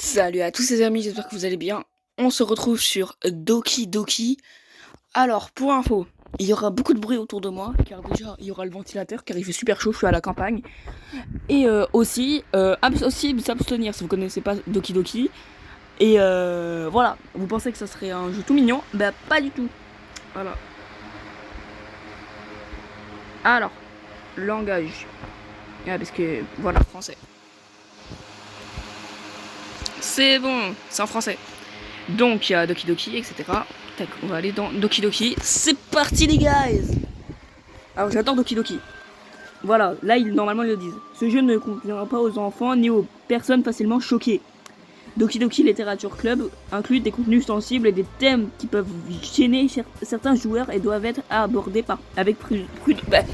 Salut à tous les amis, j'espère que vous allez bien. On se retrouve sur Doki Doki. Alors, pour info, il y aura beaucoup de bruit autour de moi, car déjà, il y aura le ventilateur, car il fait super chaud, je suis à la campagne. Et aussi s'abstenir si vous connaissez pas Doki Doki. Et voilà, vous pensez que ça serait un jeu tout mignon? Bah, pas du tout. Voilà. Alors, langage. Ah, parce que, voilà, français. C'est bon, c'est en français. Donc il y a Doki Doki, etc. Tac, on va aller dans Doki Doki. C'est parti les guys. Alors j'adore Doki Doki. Voilà, là normalement ils le disent. Ce jeu ne conviendra pas aux enfants ni aux personnes facilement choquées. Doki Doki Literature Club inclut des contenus sensibles et des thèmes qui peuvent gêner certains joueurs et doivent être abordés avec prudence.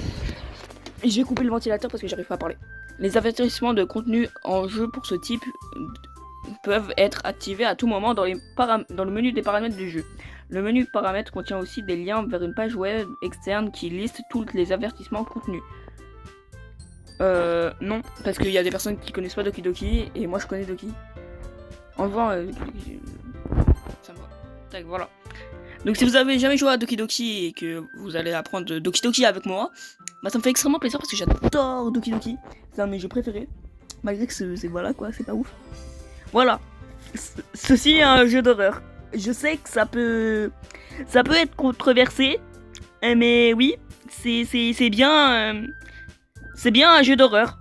Je vais couper le ventilateur parce que j'arrive pas à parler. Les avertissements de contenu en jeu pour ce type peuvent être activés à tout moment dans le menu des paramètres du jeu. Le menu paramètres contient aussi des liens vers une page web externe qui liste tous les avertissements contenus. Non, parce qu'il y a des personnes qui connaissent pas Doki Doki et moi je connais Doki. En jouant, ça me va. Tac, voilà. Donc si vous avez jamais joué à Doki Doki et que vous allez apprendre Doki Doki avec moi, bah ça me fait extrêmement plaisir parce que j'adore Doki Doki. C'est un de mes jeux préférés. Malgré que c'est voilà quoi, c'est pas ouf. Voilà. Ceci est un jeu d'horreur. Je sais que ça peut être controversé, mais oui, c'est bien un jeu d'horreur.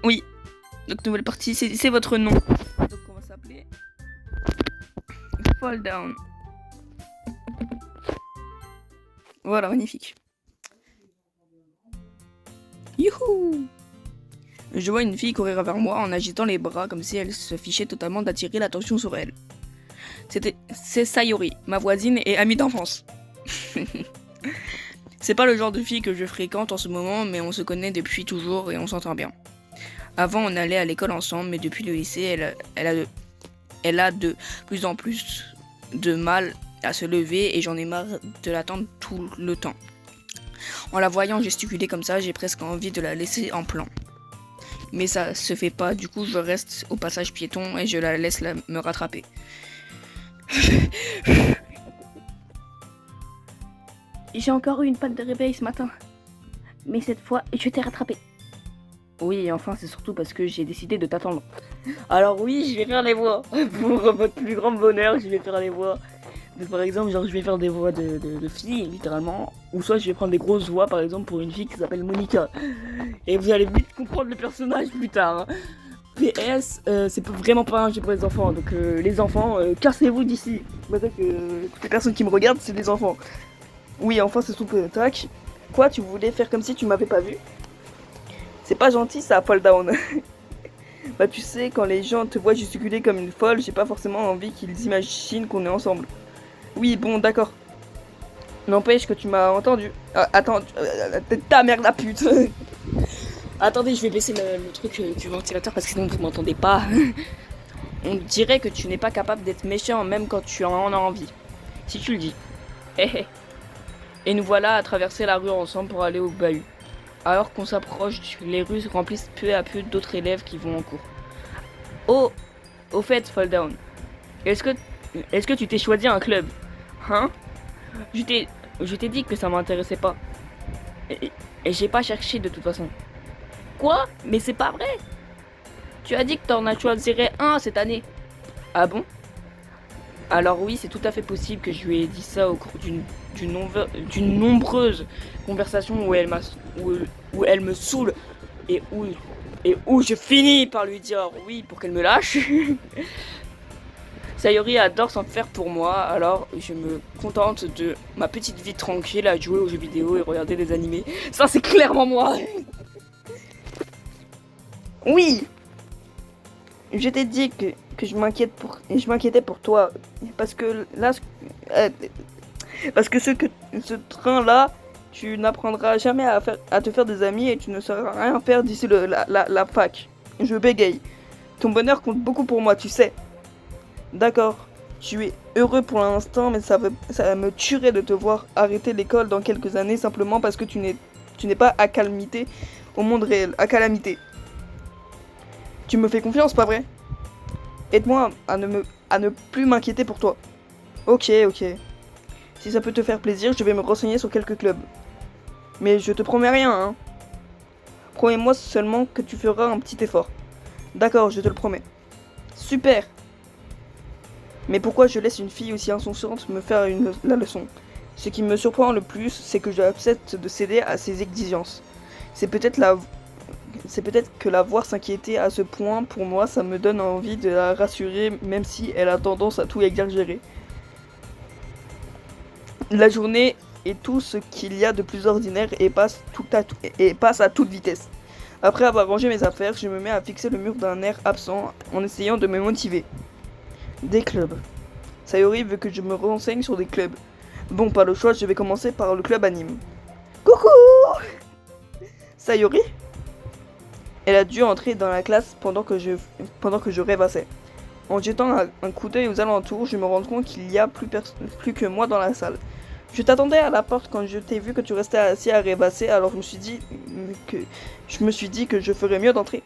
Oui. Donc nouvelle partie, c'est votre nom. Donc on va s'appeler Fall Down. Voilà, magnifique. Youhou! Je vois une fille courir vers moi en agitant les bras comme si elle se fichait totalement d'attirer l'attention sur elle. C'est Sayori, ma voisine et amie d'enfance. C'est pas le genre de fille que je fréquente en ce moment, mais on se connaît depuis toujours et on s'entend bien. Avant, on allait à l'école ensemble, mais depuis le lycée, elle a de plus en plus de mal à se lever et j'en ai marre de l'attendre tout le temps. En la voyant gesticuler comme ça, j'ai presque envie de la laisser en plan. Mais ça se fait pas, du coup je reste au passage piéton et je la laisse me rattraper. J'ai encore eu une panne de réveil ce matin. Mais cette fois, je t'ai rattrapé. Oui, enfin, c'est surtout parce que j'ai décidé de t'attendre. Alors oui, je vais faire les voix. Pour votre plus grand bonheur, je vais faire les voix. Par exemple, genre je vais faire des voix de filles, littéralement. Ou soit je vais prendre des grosses voix, par exemple, pour une fille qui s'appelle Monica. Et vous allez vite comprendre le personnage plus tard. Hein. PS, c'est vraiment pas un jeu pour les enfants. Donc les enfants, cassez-vous d'ici. C'est que toutes les personnes qui me regardent, c'est des enfants. Oui, enfin, c'est tout que tac. Quoi, tu voulais faire comme si tu m'avais pas vu? C'est pas gentil ça, Fall Down. Bah tu sais, quand les gens te voient gesticuler comme une folle, j'ai pas forcément envie qu'ils imaginent qu'on est ensemble. Oui, bon, d'accord. N'empêche que tu m'as entendu. Attends, ta mère la pute. Attendez, je vais baisser le truc du ventilateur parce que sinon vous m'entendez pas. On dirait que tu n'es pas capable d'être méchant même quand tu en as envie. Si tu le dis. Et nous voilà à traverser la rue ensemble pour aller au bahut. Alors qu'on s'approche, les rues remplissent peu à peu d'autres élèves qui vont en cours. Oh, au fait, Fall Down. Est-ce que tu t'es choisi un club? Hein? Je t'ai dit que ça m'intéressait pas. Et j'ai pas cherché de toute façon. Quoi? Mais c'est pas vrai! Tu as dit que t'en as choisi un cette année. Ah bon? Alors oui, c'est tout à fait possible que je lui ai dit ça au cours d'une nombreuse conversation où elle me saoule et où je finis par lui dire oui pour qu'elle me lâche. Sayori adore s'en faire pour moi, alors je me contente de ma petite vie tranquille à jouer aux jeux vidéo et regarder des animés. Ça c'est clairement moi. Oui. Je t'ai dit que je m'inquiétais pour toi parce que là ce train là tu n'apprendras jamais à te faire des amis et tu ne sauras rien faire d'ici la fac. Je bégaye. Ton bonheur compte beaucoup pour moi, tu sais. D'accord, tu es heureux pour l'instant, mais ça me tuerait de te voir arrêter l'école dans quelques années simplement parce que tu n'es pas à calamité au monde réel, à calamité. Tu me fais confiance, pas vrai? Aide-moi à ne plus m'inquiéter pour toi. Ok, ok. Si ça peut te faire plaisir, je vais me renseigner sur quelques clubs. Mais je te promets rien, hein. Promets-moi seulement que tu feras un petit effort. D'accord, je te le promets. Super. Mais pourquoi je laisse une fille aussi insouciante me faire la leçon? Ce qui me surprend le plus, c'est que j'accepte de céder à ses exigences. C'est peut-être que la voir s'inquiéter à ce point, pour moi, ça me donne envie de la rassurer, même si elle a tendance à tout exagérer. La journée est tout ce qu'il y a de plus ordinaire et passe à toute vitesse. Après avoir rangé mes affaires, je me mets à fixer le mur d'un air absent en essayant de me motiver. Des clubs. Sayori veut que je me renseigne sur des clubs. Bon, pas le choix, je vais commencer par le club anime. Coucou! Sayori? Elle a dû entrer dans la classe pendant que je rêvassais. En jetant un coup d'œil aux alentours, je me rends compte qu'il y a plus que moi dans la salle. Je t'attendais à la porte quand je t'ai vu que tu restais assis à rêvasser, alors je me suis dit que je ferais mieux d'entrer.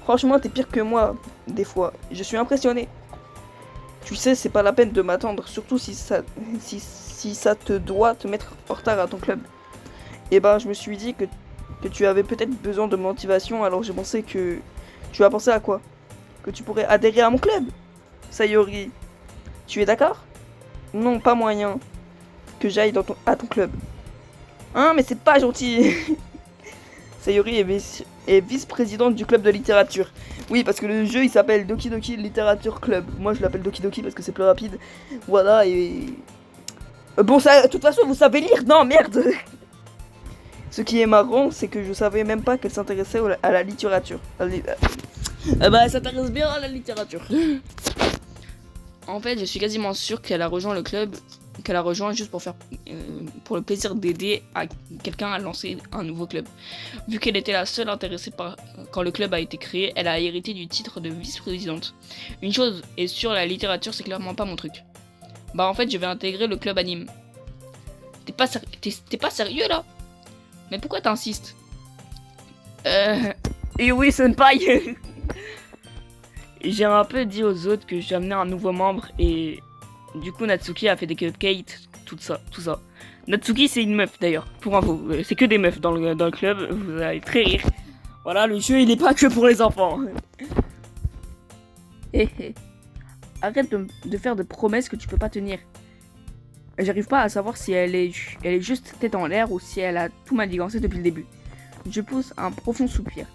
Franchement, t'es pire que moi, des fois. Je suis impressionné. Tu sais, c'est pas la peine de m'attendre, surtout si ça te doit te mettre en retard à ton club. Et ben, je me suis dit que tu avais peut-être besoin de motivation, alors j'ai pensé que... Tu as pensé à quoi? Que tu pourrais adhérer à mon club? Sayori, tu es d'accord? Non, pas moyen que j'aille à ton club. Hein, mais c'est pas gentil. Sayori est vice-présidente du club de littérature. Oui, parce que le jeu il s'appelle Doki Doki Literature Club. Moi je l'appelle Doki Doki parce que c'est plus rapide. Voilà, et... Bon, ça, de toute façon, vous savez lire? Non, merde. Ce qui est marrant, c'est que je savais même pas qu'elle s'intéressait à la littérature. Bah, elle s'intéresse bien à la littérature. En fait, je suis quasiment sûr qu'elle a rejoint le club, qu'elle a rejoint juste pour le plaisir d'aider quelqu'un à lancer un nouveau club. Vu qu'elle était la seule intéressée quand le club a été créé, elle a hérité du titre de vice-présidente. Une chose est sûre, la littérature c'est clairement pas mon truc. Bah en fait, je vais intégrer le club anime. T'es pas sérieux là? Mais pourquoi t'insistes? Et oui, senpai. J'ai un peu dit aux autres que j'ai amené un nouveau membre et du coup Natsuki a fait des cupcakes, tout ça. Natsuki c'est une meuf d'ailleurs, pour info, c'est que des meufs dans le club, vous allez très rire. Voilà, le jeu il est pas que pour les enfants. Arrête de faire de promesses que tu peux pas tenir. J'arrive pas à savoir si elle est juste tête en l'air ou si elle a tout manigancé depuis le début. Je pousse un profond soupir.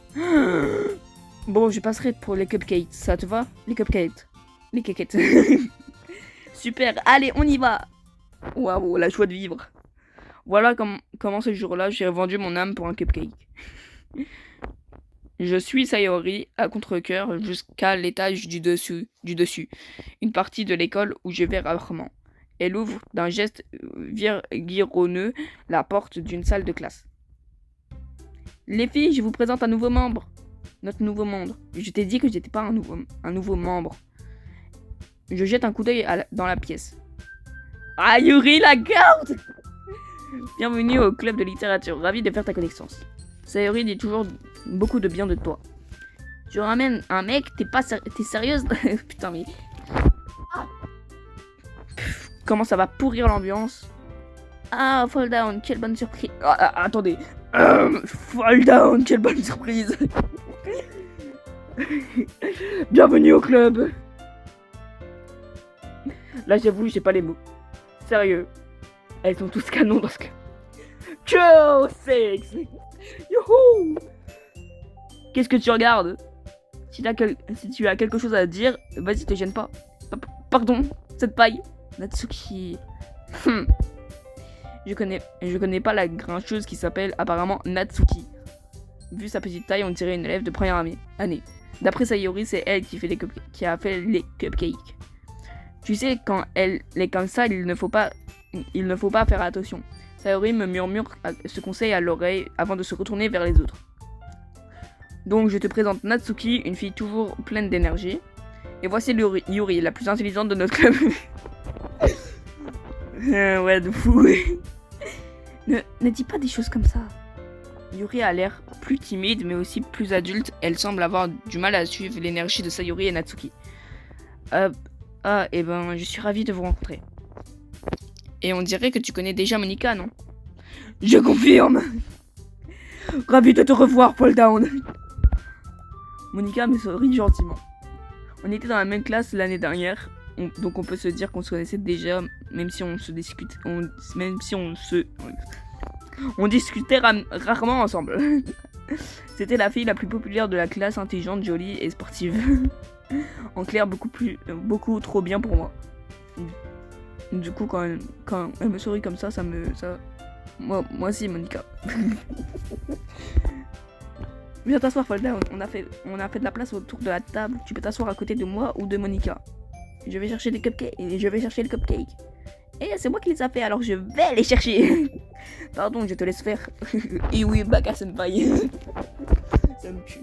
Bon, je passerai pour les cupcakes, ça te va? Les cupcakes. Les caquettes. Super, allez, on y va. Waouh, la joie de vivre. Voilà comment ce jour-là, j'ai vendu mon âme pour un cupcake. Je suis Sayori à contre-cœur jusqu'à l'étage du dessus, une partie de l'école où je vais rarement. Elle ouvre d'un geste virguronneux la porte d'une salle de classe. Les filles, je vous présente un nouveau membre. Notre nouveau membre. Je t'ai dit que j'étais pas un nouveau membre. Je jette un coup d'œil dans la pièce. Ah, Yuri, la garde! Bienvenue au club de littérature. Ravi de faire ta connaissance. Sayori dit toujours beaucoup de bien de toi. Tu ramènes un mec, t'es sérieuse? Putain, mais... Comment ça va pourrir l'ambiance? Ah, Fall Down, quelle bonne surprise. Attendez. Fall Down, quelle bonne surprise. Bienvenue au club. Là, j'avoue, j'ai pas les mots. Sérieux. Elles sont tous canons dans ce cas. Ciao, sex. Youhou. Qu'est-ce que tu regardes? Si tu as quelque chose à dire, vas-y, te gêne pas. Pardon, cette paille. Natsuki. Je connais pas la grincheuse qui s'appelle apparemment Natsuki. Vu sa petite taille, on dirait une élève de première année. D'après Sayori, c'est elle qui a fait les cupcakes. Tu sais, quand elle est comme ça, il ne faut pas faire attention. Sayori me murmure ce conseil à l'oreille avant de se retourner vers les autres. Donc je te présente Natsuki, une fille toujours pleine d'énergie. Et voici Yuri, la plus intelligente de notre club. Ouais, de fou. Ne dis pas des choses comme ça. Yuri a l'air plus timide, mais aussi plus adulte. Elle semble avoir du mal à suivre l'énergie de Sayori et Natsuki. Et ben, je suis ravie de vous rencontrer. Et on dirait que tu connais déjà Monika, non? Je confirme. Ravi de te revoir, Fall Down. Monika me sourit gentiment. On était dans la même classe l'année dernière, donc on peut se dire qu'on se connaissait déjà, même si on se discute, on discutait rarement ensemble. C'était la fille la plus populaire de la classe, intelligente, jolie et sportive. En clair, beaucoup trop bien pour moi. Du coup, quand elle me sourit comme ça, moi aussi, Monika. Viens t'asseoir, Folda. On a fait de la place autour de la table. Tu peux t'asseoir à côté de moi ou de Monika. Je vais chercher les cupcakes. Et c'est moi qui les ai fait, alors je vais les chercher. Pardon, je te laisse faire. Et oui, Baka Senpai. Ça me tue.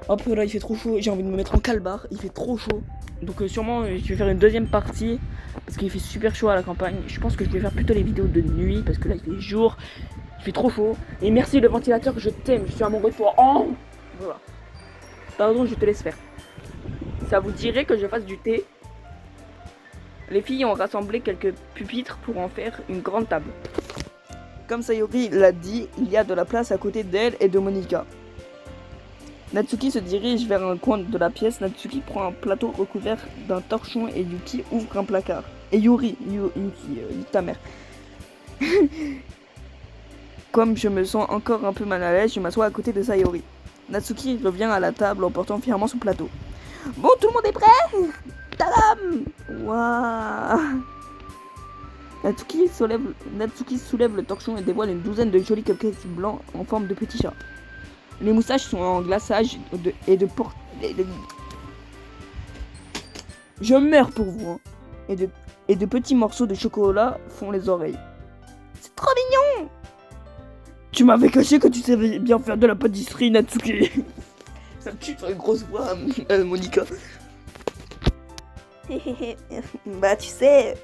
Hop là, il fait trop chaud. J'ai envie de me mettre en calbar. Il fait trop chaud. Donc sûrement, je vais faire une deuxième partie. Parce qu'il fait super chaud à la campagne. Je pense que je vais faire plutôt les vidéos de nuit. Parce que là, il fait jour. Il fait trop chaud. Et merci le ventilateur, je t'aime. Je suis amoureux de toi. Oh voilà. Pardon, je te laisse faire. Ça vous dirait que je fasse du thé? Les filles ont rassemblé quelques pupitres pour en faire une grande table. Comme Sayori l'a dit, il y a de la place à côté d'elle et de Monika. Natsuki se dirige vers un coin de la pièce. Natsuki prend un plateau recouvert d'un torchon et Yuki ouvre un placard. Et Yuki, ta mère. Comme je me sens encore un peu mal à l'aise, je m'assois à côté de Sayori. Natsuki revient à la table en portant fièrement son plateau. Bon, tout le monde est prêt? Tadam! Waouh! Natsuki soulève le torchon et dévoile une douzaine de jolis cupcakes blancs en forme de petits chats. Les moustaches sont en glaçage Je meurs pour vous, hein. Et de petits morceaux de chocolat font les oreilles. C'est trop mignon! Tu m'avais caché que tu savais bien faire de la pâtisserie, Natsuki. Ça me tue sur une grosse voix, Monika. Bah tu sais...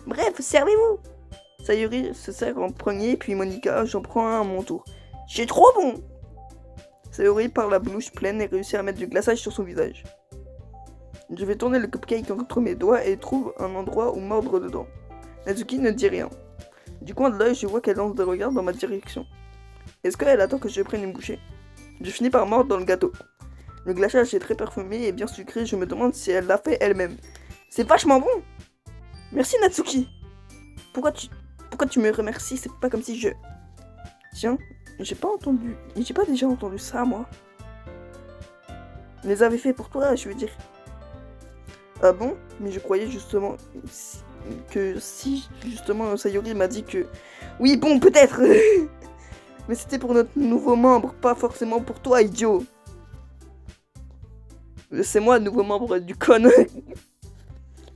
Bref, servez-vous. Sayori se sert en premier, puis Monika, j'en prends un à mon tour. C'est trop bon! Sayori parle la bouche pleine et réussit à mettre du glaçage sur son visage. Je vais tourner le cupcake entre mes doigts et trouve un endroit où mordre dedans. Natsuki ne dit rien. Du coin de l'œil, je vois qu'elle lance des regards dans ma direction. Est-ce qu'elle attend que je prenne une bouchée? Je finis par mordre dans le gâteau. Le glaçage est très parfumé et bien sucré, je me demande si elle l'a fait elle-même. C'est vachement bon! Merci Natsuki! Pourquoi tu me remercies? C'est pas comme si je... Tiens, j'ai pas déjà entendu ça, moi. Je les avais fait pour toi, je veux dire. Ah bon? Mais je croyais justement que si justement Sayori m'a dit que... Oui, bon, peut-être. Mais c'était pour notre nouveau membre, pas forcément pour toi, idiot. C'est moi, le nouveau membre du con.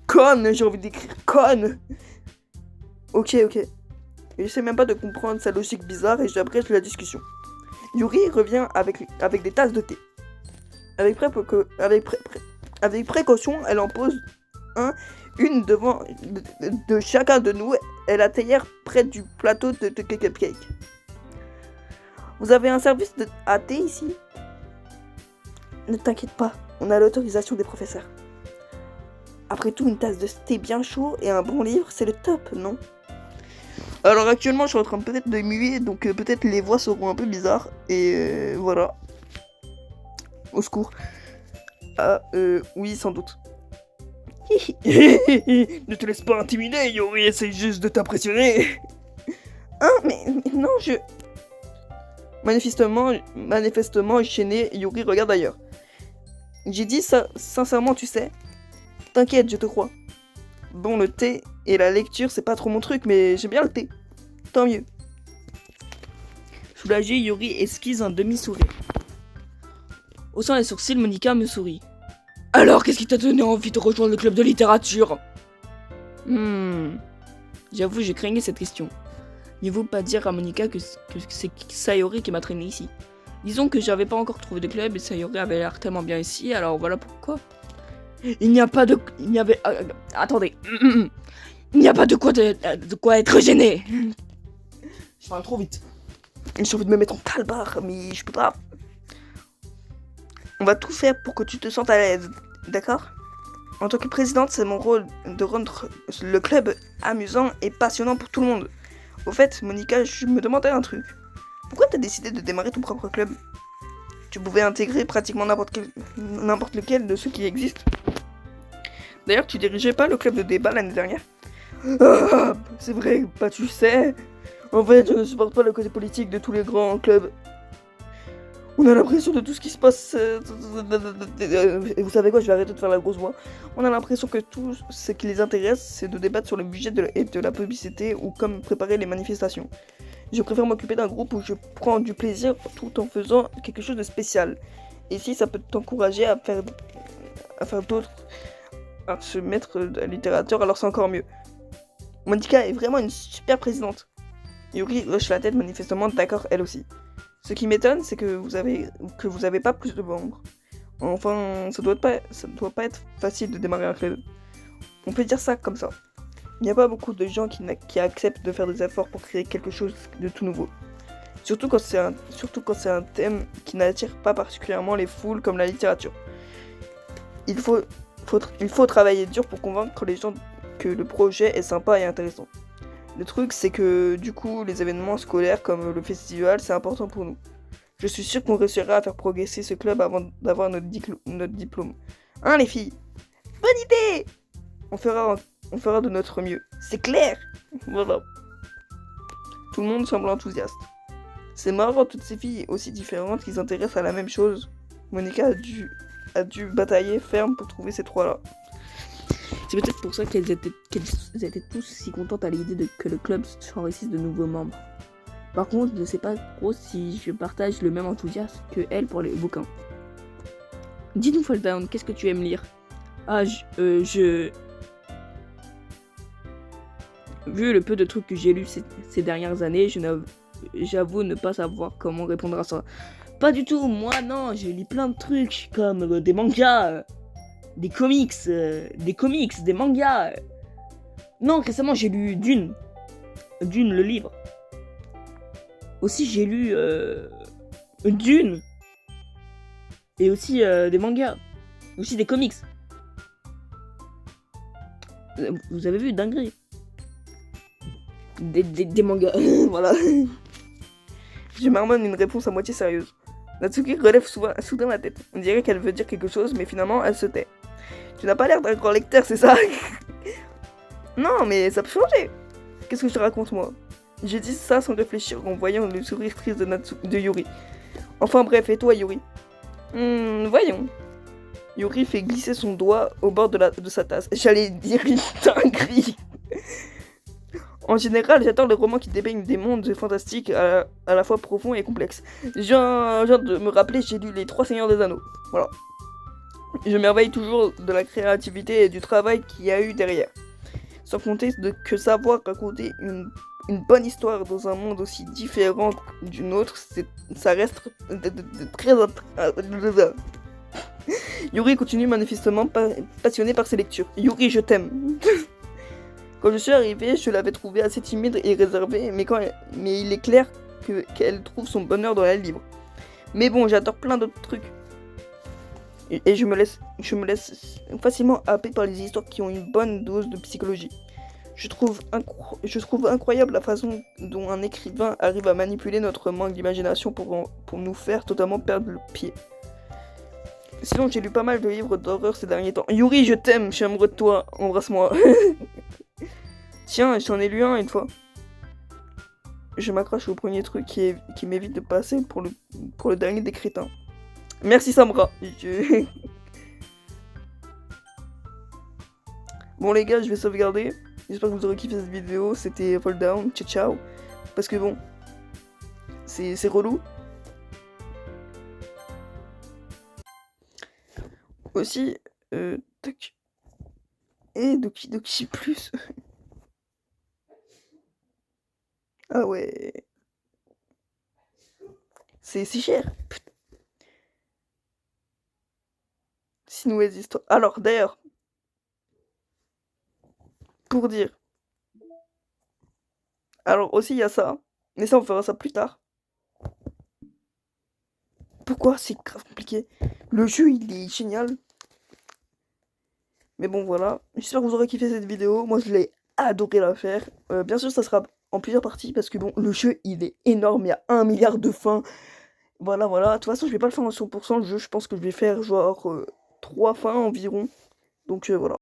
Con, j'ai envie d'écrire con. Ok. Et j'essaie même pas de comprendre sa logique bizarre et j'abrège la discussion. Yuri revient avec des tasses de thé. Avec précaution, elle en pose une devant de chacun de nous et la théière près du plateau de cupcake. Vous avez un service à thé ici? Ne t'inquiète pas, on a l'autorisation des professeurs. Après tout, une tasse de thé bien chaud et un bon livre, c'est le top, non? Alors actuellement, je suis en train peut-être de muer, donc peut-être les voix seront un peu bizarres. Et voilà. Au secours. Oui, sans doute. Ne te laisse pas intimider, Yuri, essaye juste de t'impressionner. Hein, mais non, je... Manifestement gêné, Yuri regarde ailleurs. J'ai dit ça, sincèrement, tu sais. T'inquiète, je te crois. Bon, le thé et la lecture, c'est pas trop mon truc, mais j'aime bien le thé. Tant mieux. Soulagé, Yuri esquisse un demi-sourire. Haussant les sourcils, Monika me sourit. Alors, qu'est-ce qui t'a donné envie de rejoindre le club de littérature? J'avoue, j'ai craignais cette question. Mieux vaut pas dire à Monika que c'est Sayori qui m'a traîné ici. Disons que j'avais pas encore trouvé de club et Sayori avait l'air tellement bien ici, alors voilà pourquoi. Attendez. Il n'y a pas de quoi être gêné. Je parle trop vite. J'ai envie de me mettre en talbar, mais je peux pas. On va tout faire pour que tu te sentes à l'aise, d'accord? En tant que présidente, c'est mon rôle de rendre le club amusant et passionnant pour tout le monde. Au fait, Monica, je me demandais un truc. Pourquoi t'as décidé de démarrer ton propre club? Tu pouvais intégrer pratiquement n'importe lequel de ceux qui existent. D'ailleurs, tu dirigeais pas le club de débat l'année dernière? Ah, c'est vrai, bah tu sais. En fait, je ne supporte pas le côté politique de tous les grands clubs. On a l'impression de tout ce qui se passe. Et vous savez quoi, je vais arrêter de faire la grosse voix. On a l'impression que tout ce qui les intéresse, c'est de débattre sur le budget et de la publicité ou comme préparer les manifestations. Je préfère m'occuper d'un groupe où je prends du plaisir tout en faisant quelque chose de spécial. Et si ça peut t'encourager à faire d'autres, à se mettre à littérature, alors c'est encore mieux. Monica est vraiment une super présidente. Yuri hoche la tête manifestement d'accord elle aussi. Ce qui m'étonne, c'est que vous avez pas plus de membres. Enfin, ça doit pas être facile de démarrer un club. On peut dire ça comme ça. Il n'y a pas beaucoup de gens qui acceptent de faire des efforts pour créer quelque chose de tout nouveau. Surtout quand c'est un thème qui n'attire pas particulièrement les foules comme la littérature. Il faut travailler dur pour convaincre les gens que le projet est sympa et intéressant. Le truc, c'est que du coup, les événements scolaires comme le festival, c'est important pour nous. Je suis sûr qu'on réussira à faire progresser ce club avant d'avoir notre diplôme. Hein, les filles? Bonne idée! On fera de notre mieux. C'est clair! Voilà. Tout le monde semble enthousiaste. C'est marrant, toutes ces filles aussi différentes qui s'intéressent à la même chose. Monica a dû batailler ferme pour trouver ces trois-là. C'est peut-être pour ça qu'elles étaient tous si contentes à l'idée que le club s'enrichisse de nouveaux membres. Par contre, je ne sais pas trop si je partage le même enthousiasme que elle pour les bouquins. Dis-nous, Falldown, qu'est-ce que tu aimes lire? Ah, Vu le peu de trucs que j'ai lus ces dernières années, j'avoue ne pas savoir comment répondre à ça. Pas du tout, moi non, j'ai lu plein de trucs comme des mangas, des comics, des mangas. Non, récemment j'ai lu Dune. Dune, le livre. Aussi j'ai lu Dune. Et aussi des mangas. Aussi des comics. Vous avez vu, dinguerie. Des mangas, voilà. Je marmonne une réponse à moitié sérieuse. Natsuki relève soudain la tête. On dirait qu'elle veut dire quelque chose, mais finalement elle se tait. Tu n'as pas l'air d'un grand lecteur, c'est ça? Non, mais ça peut changer. Qu'est-ce que je te raconte, moi? J'ai dit ça sans réfléchir en voyant le sourire triste de Yuri. Enfin bref, et toi, Yuri? Voyons. Yuri fait glisser son doigt au bord de sa tasse. J'allais dire une dinguerie. En général, j'adore les romans qui dépeignent des mondes fantastiques à la fois profonds et complexes. Je viens de me rappeler, j'ai lu Les Trois Seigneurs des Anneaux. Voilà. Je m'émerveille toujours de la créativité et du travail qu'il y a eu derrière. Sans compter que savoir raconter une bonne histoire dans un monde aussi différent d'une autre, ça reste très... Yuri continue manifestement passionné par ses lectures. Yuri, je t'aime. Quand je suis arrivée, je l'avais trouvée assez timide et réservée, mais il est clair qu'elle trouve son bonheur dans les livres. Mais bon, j'adore plein d'autres trucs. Et je me laisse facilement happer par les histoires qui ont une bonne dose de psychologie. Je trouve incroyable la façon dont un écrivain arrive à manipuler notre manque d'imagination pour nous faire totalement perdre le pied. Sinon, j'ai lu pas mal de livres d'horreur ces derniers temps. Yuri, je t'aime, je suis amoureux de toi, embrasse-moi. Tiens, j'en ai lu un une fois. Je m'accroche au premier truc qui m'évite de passer pour le dernier des crétins. Merci Samra. Bon les gars, je vais sauvegarder. J'espère que vous aurez kiffé cette vidéo. C'était Fall Down. Ciao ciao. Parce que bon, c'est relou. Aussi, tac. Et Doki plus. Ah ouais. C'est cher. Putain. Sinouès histoire. Alors d'ailleurs, pour dire. Alors aussi il y a ça. Mais ça on fera ça plus tard. pourquoi c'est grave compliqué. Le jeu, il est génial. Mais bon, voilà. J'espère que vous aurez kiffé cette vidéo. Moi, je l'ai adoré la faire. Bien sûr, ça sera en plusieurs parties parce que bon, le jeu, il est énorme. Il y a 1 milliard de fins. Voilà, voilà. De toute façon, je vais pas le faire en 100% le jeu. Je pense que je vais faire genre 3 fins environ. Donc voilà.